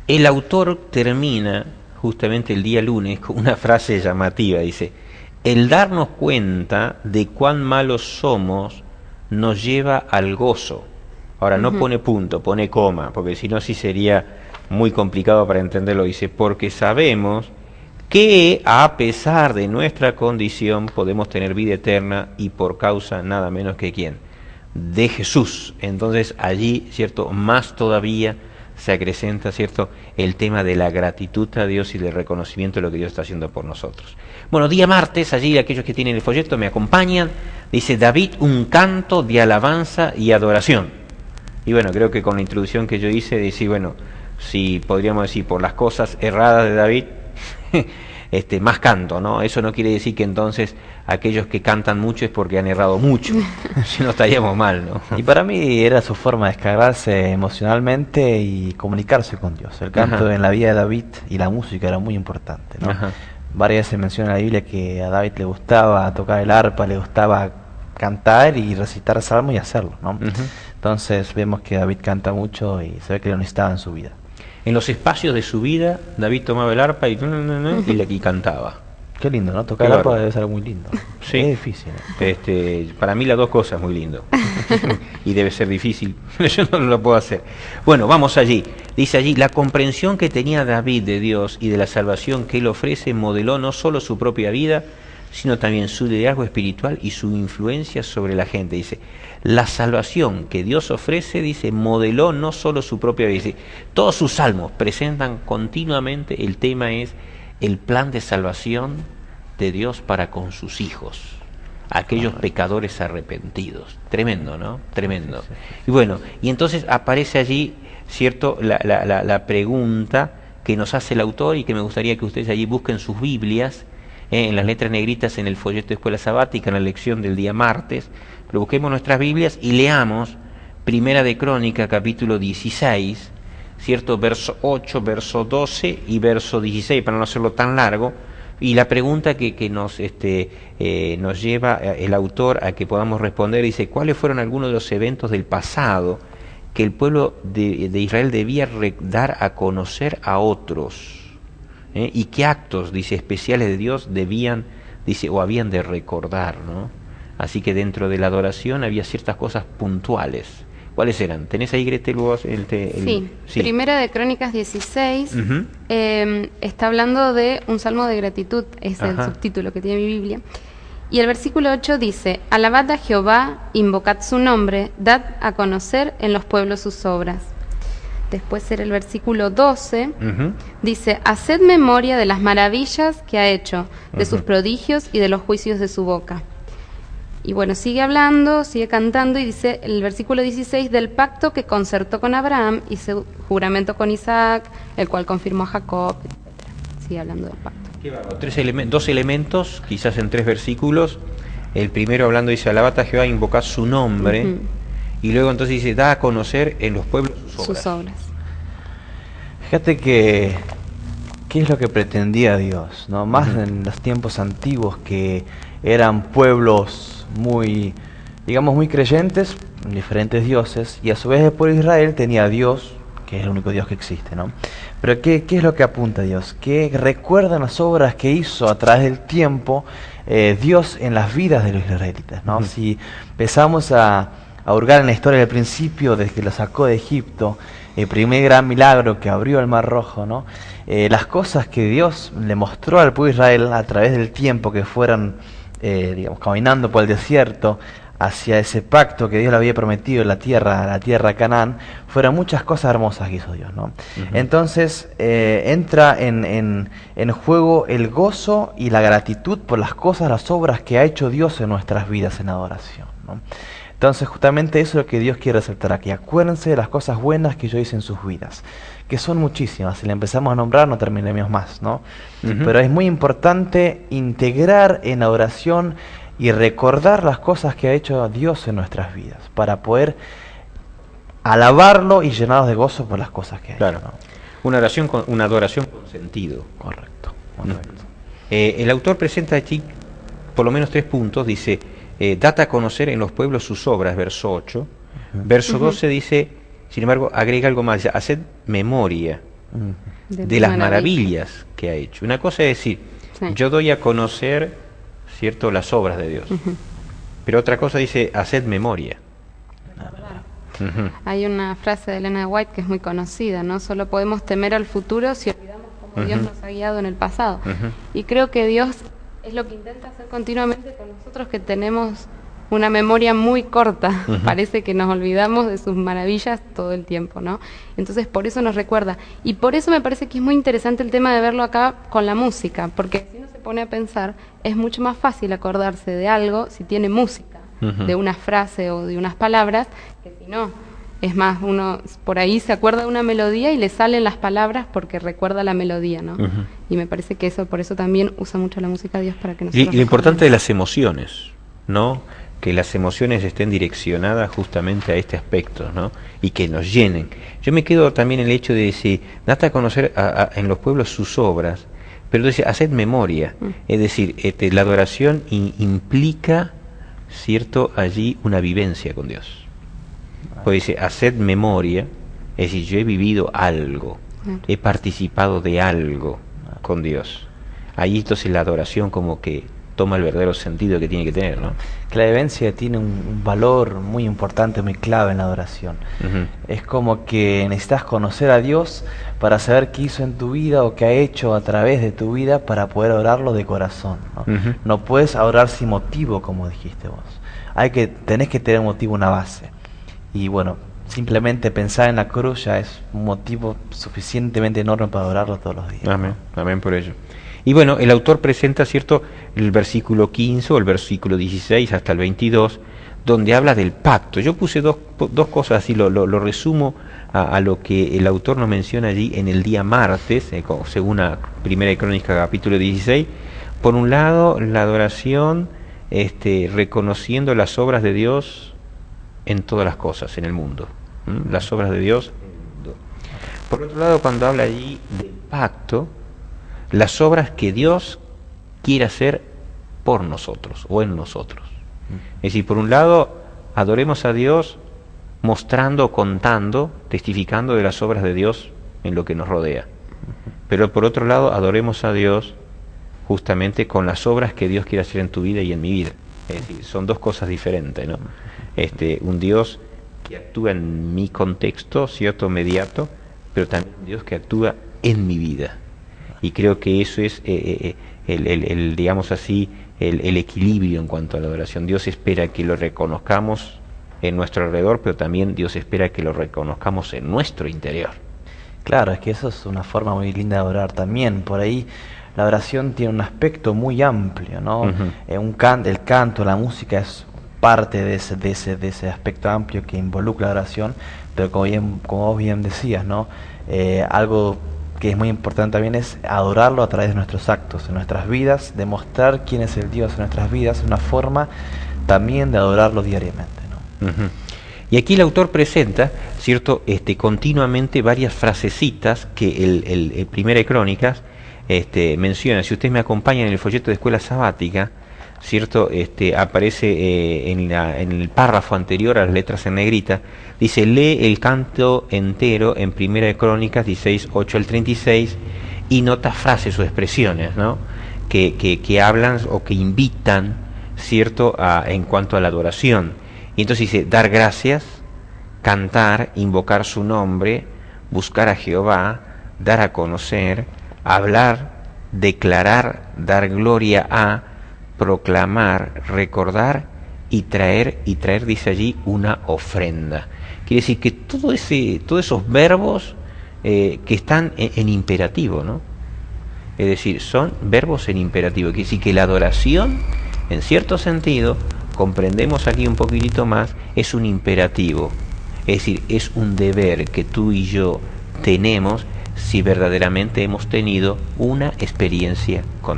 El autor termina justamente el día lunes con una frase llamativa, dice: el darnos cuenta de cuán malos somos nos lleva al gozo. Ahora no pone punto, pone coma, porque si no sí sería muy complicado para entenderlo. Dice: porque sabemos que a pesar de nuestra condición podemos tener vida eterna, y por causa nada menos que ¿quién? De Jesús. Entonces allí, ¿cierto?, más todavía se acrecenta, ¿cierto?, el tema de la gratitud a Dios y del reconocimiento de lo que Dios está haciendo por nosotros. Bueno, día martes, allí aquellos que tienen el folleto me acompañan, dice David, un canto de alabanza y adoración. Y bueno, creo que con la introducción que yo hice, decir, bueno, si podríamos decir por las cosas erradas de David, más canto, ¿no? Eso no quiere decir que entonces aquellos que cantan mucho es porque han errado mucho, si no estaríamos mal, ¿no? Y para mí era su forma de descargarse emocionalmente y comunicarse con Dios. El canto en la vida de David y la música era muy importante, ¿no? Varias veces menciona en la Biblia que a David le gustaba tocar el arpa, le gustaba cantar y recitar salmos y hacerlo, ¿no? Entonces vemos que David canta mucho y se ve que lo necesitaba en su vida. En los espacios de su vida, David tomaba el arpa y cantaba. Qué lindo, ¿no? Tocar el arpa debe ser muy lindo. Sí. Es difícil, ¿no? Para mí las dos cosas muy lindo. Y debe ser difícil, pero yo no lo puedo hacer. Bueno, vamos allí. Dice allí: la comprensión que tenía David de Dios y de la salvación que él ofrece modeló no solo su propia vida, sino también su liderazgo espiritual y su influencia sobre la gente. Dice, la salvación que Dios ofrece, dice, modeló no solo su propia vida. Dice, todos sus salmos presentan continuamente, el tema es el plan de salvación de Dios para con sus hijos, aquellos pecadores arrepentidos. Tremendo, ¿no? Tremendo. Y bueno, y entonces aparece allí, ¿cierto?, la pregunta que nos hace el autor, y que me gustaría que ustedes allí busquen sus Biblias, en las letras negritas en el folleto de Escuela Sabática, en la lección del día martes. Pero busquemos nuestras Biblias y leamos Primera de Crónica, capítulo 16, ¿cierto?, verso 8, verso 12 y verso 16, para no hacerlo tan largo. Y la pregunta que nos lleva el autor a que podamos responder, dice, ¿cuáles fueron algunos de los eventos del pasado que el pueblo de Israel debía dar a conocer a otros? ¿Y qué actos, dice, especiales de Dios debían, dice, o habían de recordar, ¿no? Así que dentro de la adoración había ciertas cosas puntuales. ¿Cuáles eran? ¿Tenés ahí, Gretel, vos sí, Primera de Crónicas 16, está hablando de un salmo de gratitud, es el subtítulo que tiene mi Biblia. Y el versículo 8 dice, alabad a Jehová, invocad su nombre, dad a conocer en los pueblos sus obras. Después era el versículo 12, dice, haced memoria de las maravillas que ha hecho, de sus prodigios y de los juicios de su boca. Y bueno, sigue hablando, sigue cantando, y dice el versículo 16, del pacto que concertó con Abraham y su juramento con Isaac, el cual confirmó a Jacob, etc. Sigue hablando del pacto. Qué bárbaro. Dos elementos, quizás en 3 versículos. El primero hablando, dice, alabad a Jehová, invocad su nombre. Y luego entonces dice, da a conocer en los pueblos sus obras. Fíjate que qué es lo que pretendía Dios, ¿no? Más en los tiempos antiguos, que eran pueblos muy, digamos, muy creyentes en diferentes dioses, y a su vez el pueblo de Israel tenía a Dios, que es el único Dios que existe, ¿no? Pero ¿qué es lo que apunta Dios? Que recuerdan las obras que hizo a través del tiempo Dios en las vidas de los israelitas, ¿no? Si empezamos a hurgar en la historia del principio, desde que lo sacó de Egipto, el primer gran milagro que abrió el Mar Rojo, ¿no? Las cosas que Dios le mostró al pueblo de Israel a través del tiempo que fueron, digamos, caminando por el desierto hacia ese pacto que Dios le había prometido, la tierra Canaán, fueron muchas cosas hermosas que hizo Dios, ¿no? Entonces entra en juego el gozo y la gratitud por las cosas, las obras que ha hecho Dios en nuestras vidas en adoración, ¿no? Entonces justamente eso es lo que Dios quiere resaltar aquí. Acuérdense de las cosas buenas que yo hice en sus vidas, que son muchísimas. Si le empezamos a nombrar no terminaremos más, ¿no? Pero es muy importante integrar en la oración y recordar las cosas que ha hecho Dios en nuestras vidas, para poder alabarlo y llenarnos de gozo por las cosas que ha hecho, ¿no? Una adoración con sentido. Correcto. El autor presenta aquí por lo menos 3 puntos. Dice, date a conocer en los pueblos sus obras, verso 8. Verso 12 dice, sin embargo, agrega algo más, dice, haced memoria de las maravillas que ha hecho. Una cosa es decir, yo doy a conocer, ¿cierto?, las obras de Dios. Pero otra cosa dice, haced memoria. Hay una frase de Elena White que es muy conocida, ¿no? Solo podemos temer al futuro si olvidamos cómo Dios nos ha guiado en el pasado. Y creo que Dios es lo que intenta hacer continuamente con nosotros, que tenemos una memoria muy corta. Parece que nos olvidamos de sus maravillas todo el tiempo, ¿no? Entonces por eso nos recuerda. Y por eso me parece que es muy interesante el tema de verlo acá con la música, porque si uno se pone a pensar, es mucho más fácil acordarse de algo si tiene música, de una frase o de unas palabras, que si no. Es más, uno por ahí se acuerda de una melodía y le salen las palabras porque recuerda la melodía, ¿no? Y me parece que eso, por eso también usa mucho la música de Dios para que nosotros... Y lo importante de las emociones, ¿no? Que las emociones estén direccionadas justamente a este aspecto, ¿no? Y que nos llenen. Yo me quedo también en el hecho de decir, date a conocer en los pueblos sus obras, pero dice, haced memoria. Es decir, la adoración implica, ¿cierto?, allí una vivencia con Dios. Pues dice, haced memoria, es decir, yo he vivido algo, he participado de algo con Dios. Ahí entonces la adoración como que toma el verdadero sentido que tiene que tener, ¿no? Que la vivencia tiene un valor muy importante, muy clave en la adoración. Es como que necesitas conocer a Dios para saber qué hizo en tu vida o qué ha hecho a través de tu vida para poder adorarlo de corazón, ¿no? No puedes adorar sin motivo, como dijiste vos. Tenés que tener un motivo, una base. Y bueno, simplemente pensar en la cruz ya es un motivo suficientemente enorme para adorarlo todos los días. Amén, amén por ello. Y bueno, el autor presenta, ¿cierto?, el versículo 15 o el versículo 16 hasta el 22, donde habla del pacto. Yo puse dos cosas así, lo resumo a lo que el autor nos menciona allí en el día martes, según la Primera de Crónicas, capítulo 16. Por un lado, la adoración, reconociendo las obras de Dios en todas las cosas en el mundo. Las obras de Dios en el mundo. Por otro lado, cuando habla allí del pacto, las obras que Dios quiere hacer por nosotros o en nosotros. Es decir, por un lado, adoremos a Dios mostrando, contando, testificando de las obras de Dios en lo que nos rodea. Pero por otro lado, adoremos a Dios justamente con las obras que Dios quiere hacer en tu vida y en mi vida. Es decir, son dos cosas diferentes, ¿no? Un Dios que actúa en mi contexto, cierto, mediato, pero también un Dios que actúa en mi vida. Y creo que eso es digamos así, el equilibrio en cuanto a la adoración. Dios espera que lo reconozcamos en nuestro alrededor, pero también Dios espera que lo reconozcamos en nuestro interior. Claro, es que eso es una forma muy linda de adorar también. Por ahí la adoración tiene un aspecto muy amplio, ¿no? El canto, la música es parte de ese aspecto amplio que involucra la adoración, pero como vos bien decías, ¿no? Algo que es muy importante también es adorarlo a través de nuestros actos, en nuestras vidas, demostrar quién es el Dios en nuestras vidas, una forma también de adorarlo diariamente, ¿no? Y aquí el autor presenta, ¿cierto?, continuamente varias frasecitas que el Primera de Crónicas menciona. Si ustedes me acompañan en el folleto de Escuela Sabática, ¿cierto?, aparece en el párrafo anterior a las letras en negrita, dice, lee el canto entero en Primera de Crónicas 16, 8 al 36, y nota frases o expresiones, ¿no?, que hablan o que invitan, ¿cierto?, en cuanto a la adoración. Y entonces dice, dar gracias, cantar, invocar su nombre, buscar a Jehová, dar a conocer, hablar, declarar, dar gloria a, proclamar, recordar y traer, dice allí, una ofrenda. Quiere decir que todos esos verbos que están en imperativo, ¿no? Es decir, son verbos en imperativo. Quiere decir que la adoración, en cierto sentido, comprendemos aquí un poquitito más, es un imperativo. Es decir, es un deber que tú y yo tenemos si verdaderamente hemos tenido una experiencia con Dios.